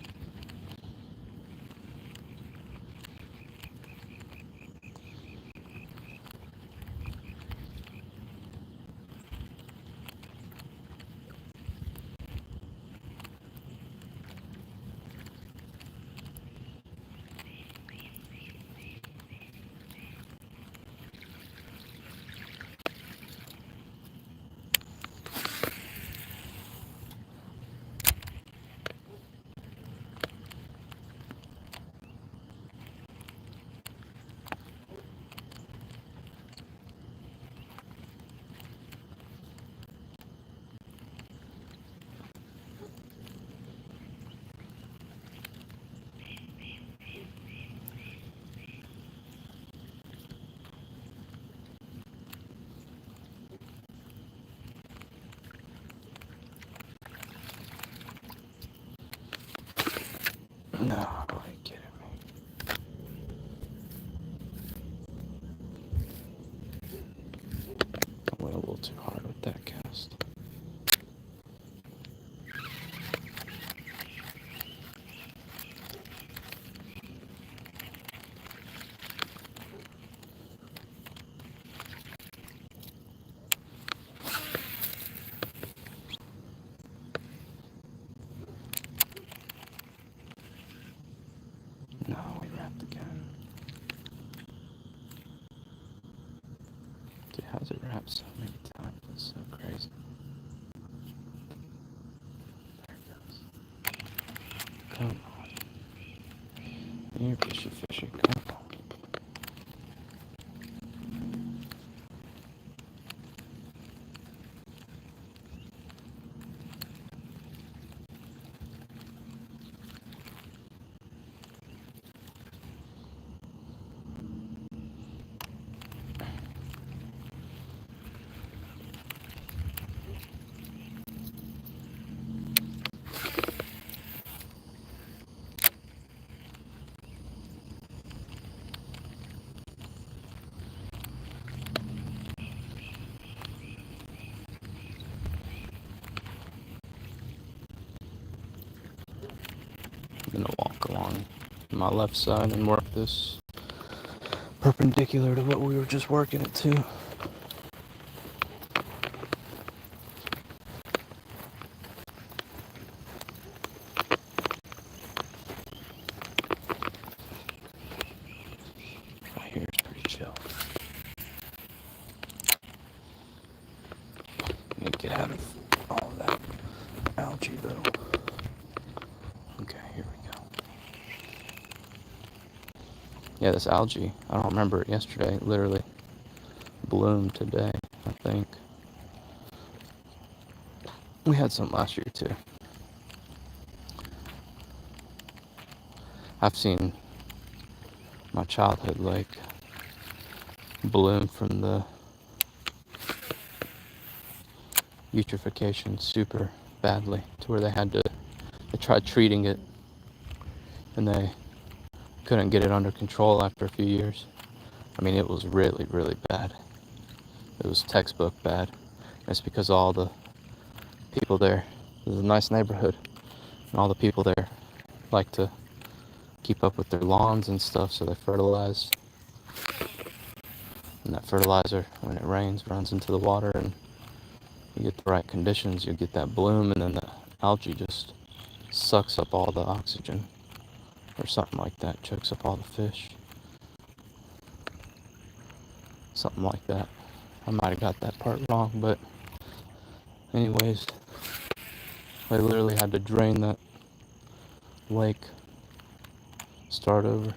No, are you kidding me? I went a little too hard with that cast. No, we wrapped again. Dude, how's it wrapped so many times? It's so crazy. There it goes. Come on. You're fishy. Come on. I'm gonna walk along my left side and work this perpendicular to what we were just working it to. Right here is pretty chill. Need to get out of all of that algae though. Okay, here we go. Yeah, this algae, I don't remember it yesterday. It literally bloomed today, I think. We had some last year too. I've seen my childhood lake bloom from the eutrophication super badly to where they tried treating it and they couldn't get it under control after a few years. I mean, it was really, really bad. It was textbook bad. And it's because all the people there, it was a nice neighborhood, and all the people there like to keep up with their lawns and stuff, so they fertilize. And that fertilizer, when it rains, runs into the water, and you get the right conditions, you get that bloom, and then the algae just sucks up all the oxygen, or something like that, chokes up all the fish. Something like that. I might have got that part wrong, but anyways, they literally had to drain that lake, start over.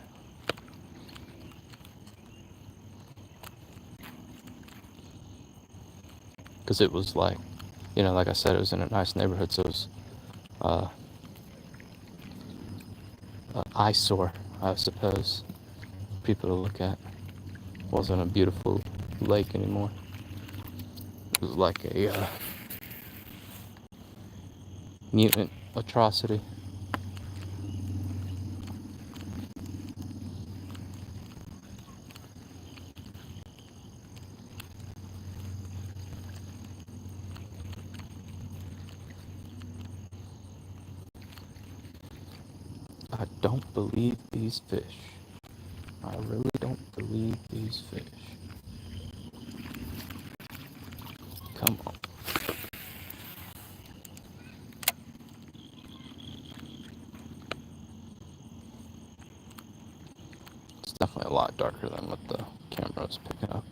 Because it was like, like I said, it was in a nice neighborhood, so it was an eyesore, I suppose, for people to look at. It wasn't a beautiful lake anymore. It was like a mutant atrocity. I don't believe these fish. I really don't believe these fish. Come on. It's definitely a lot darker than what the camera was picking up.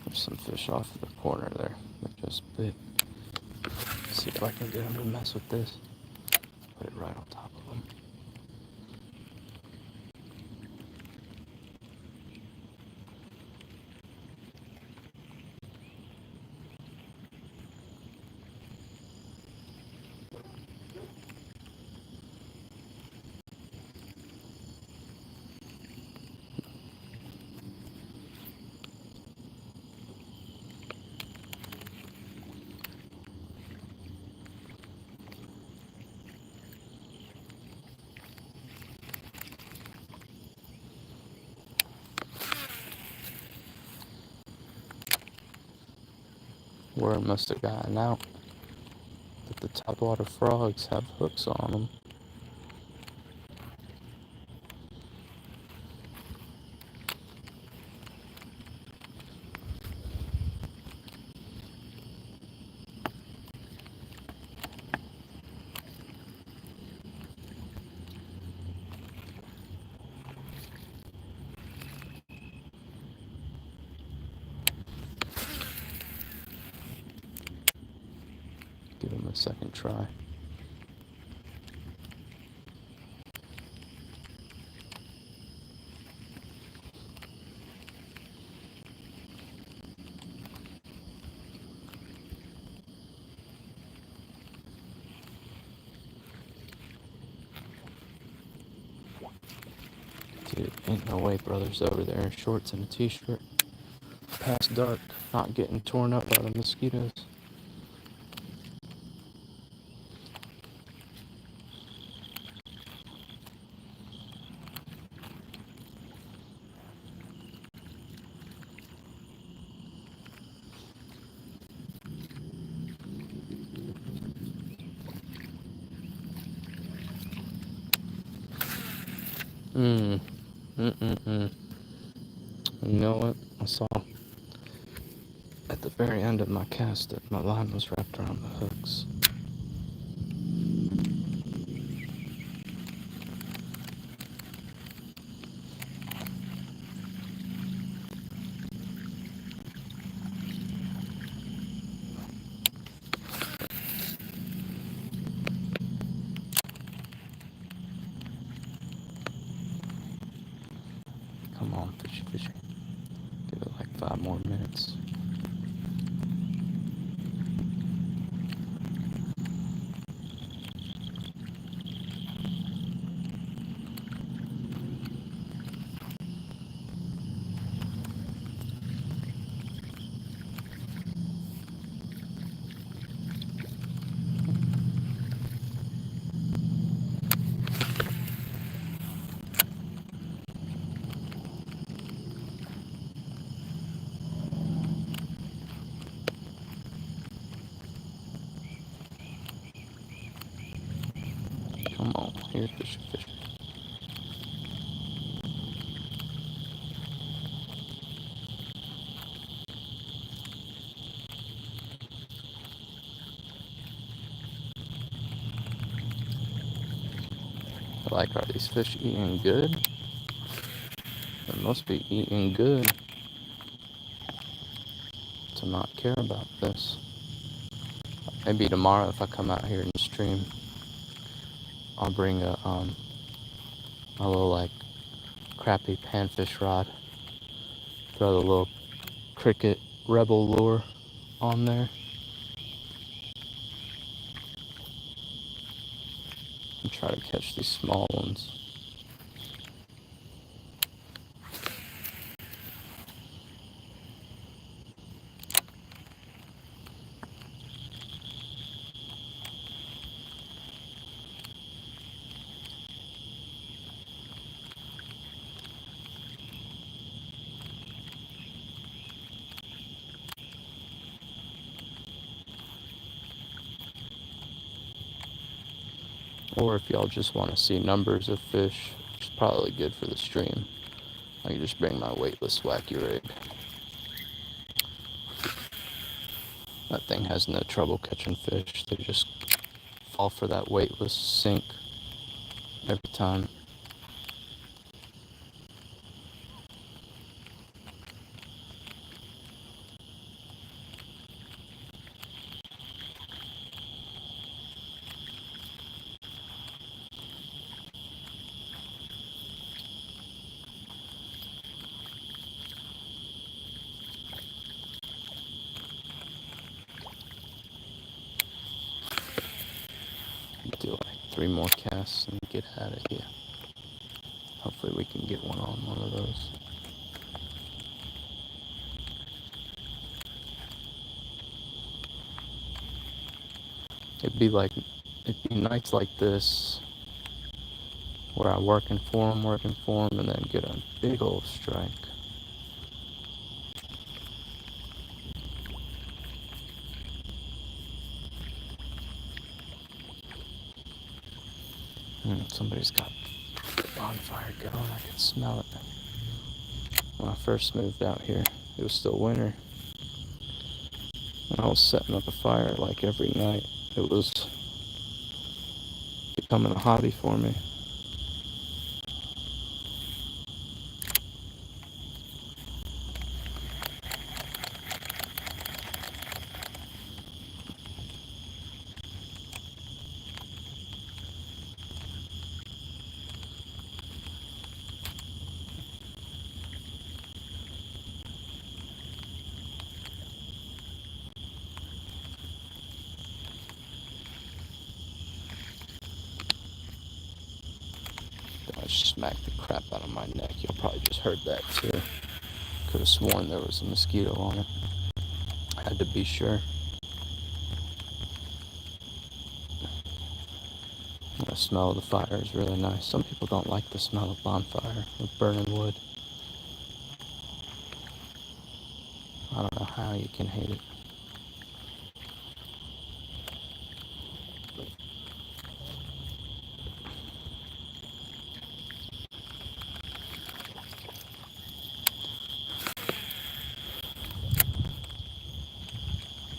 There's some fish off in the corner there that just bit. Let's see if I can get them to mess with this. Put it right on top of them. Word must have gotten out that the topwater frogs have hooks on them. Give them a second try. Dude, ain't no way brother's over there in shorts and a t-shirt. Past dark, not getting torn up by the mosquitoes. You know what? I saw at the very end of my cast that my line was wrapped around the hooks. Come on, fishy, fishy. Give it like 5 more minutes. Come on, here, fishy, fishy. Like, are these fish eating good? They must be eating good to not care about this. Maybe tomorrow if I come out here and stream, I'll bring a little like crappy panfish rod Throw the little cricket rebel lure on there. And try to catch these small ones. Or if y'all just want to see numbers of fish, which is probably good for the stream, I can just bring my weightless wacky rig. That thing has no trouble catching fish. They just fall for that weightless sink every time. Do like 3 more casts and get out of here. Hopefully we can get one on one of those. It'd be nights like this where I work in form, and then get a big old strike. Somebody's got the bonfire going. I can smell it. When I first moved out here, it was still winter. And I was setting up a fire like every night. It was becoming a hobby for me. I smacked the crap out of my neck. Y'all probably just heard that too. Could have sworn there was a mosquito on it. I had to be sure. The smell of the fire is really nice. Some people don't like the smell of bonfire with burning wood. I don't know how you can hate it.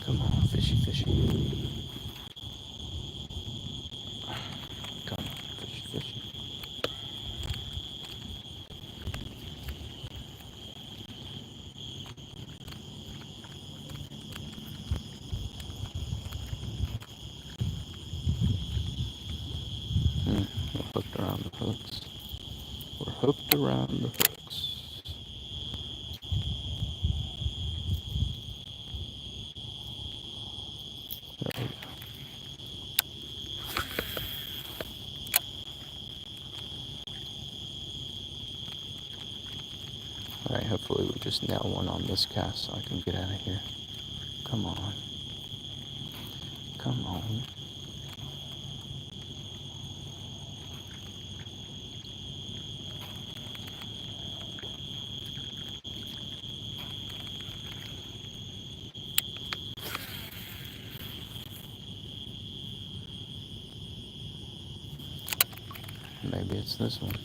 Come on, fishy, fishy. Come on, fishy, fishy. We're hooked around the hooks. We're hooked around the hooks. There we go. Alright, hopefully we just nail one on this cast so I can get out of here. Come on. Come on. Maybe it's this one.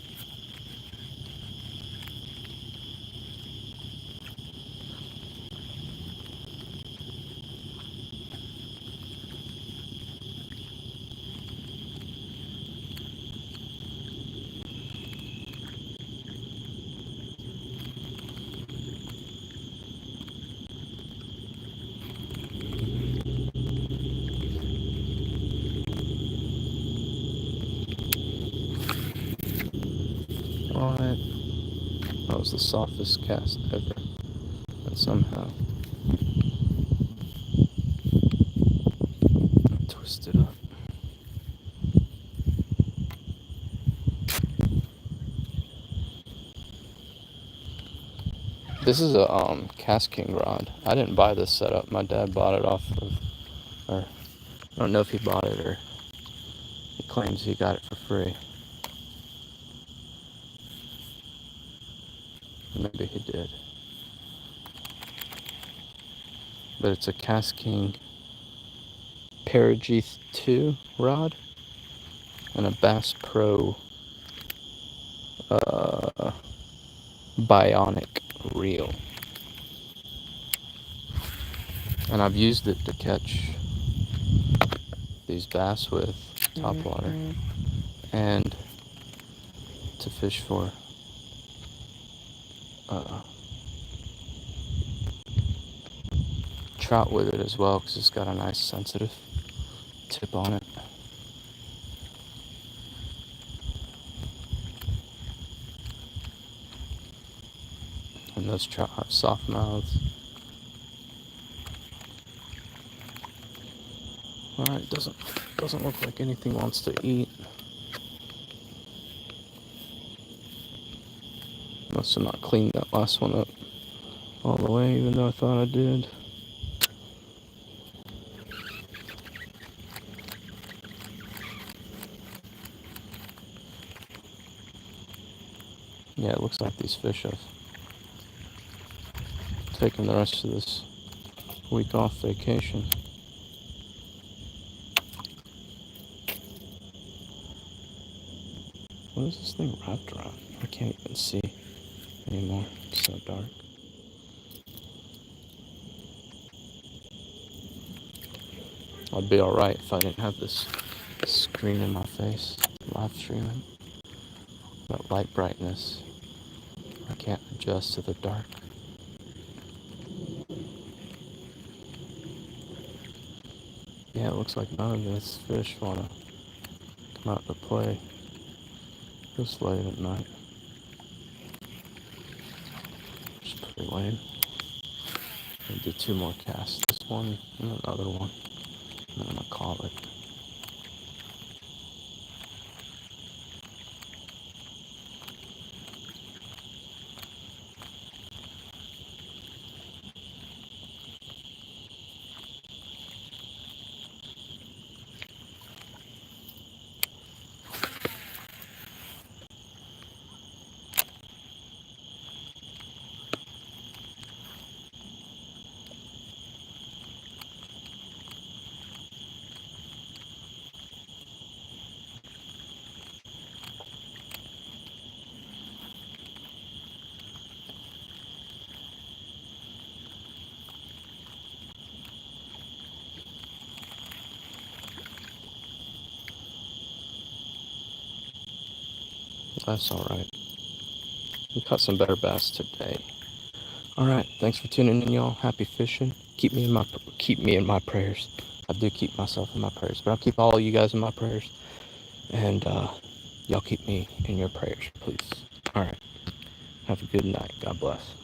Alright. That was the softest cast ever. somehow. Twist it up. This is a Cast King rod. I didn't buy this setup. My dad bought it off of, or I don't know if he bought it or he claims he got it for free. Maybe he did. But it's a Cast King Parageeth 2 rod and a Bass Pro Bionic reel. And I've used it to catch these bass with topwater and to fish for trout with it as well, because it's got a nice sensitive tip on it. And those trout have soft mouths. Alright, doesn't look like anything wants to eat. Must have not cleaned that last one up all the way, even though I thought I did. Yeah, it looks like these fish have taken the rest of this week off vacation. What is this thing wrapped around? I can't even see anymore. It's so dark. I'd be alright if I didn't have this screen in my face, live streaming. That light brightness, I can't adjust to the dark. Yeah, it looks like none of these fish want to come out to play this late at night. It's pretty lame. I'll do 2 more casts. This one and another one. And then I'm gonna call it. That's alright. We caught some better bass today. Alright, thanks for tuning in, y'all. Happy fishing. Keep me in my prayers. I do keep myself in my prayers, but I'll keep all of you guys in my prayers. And y'all keep me in your prayers, please. Alright. Have a good night. God bless.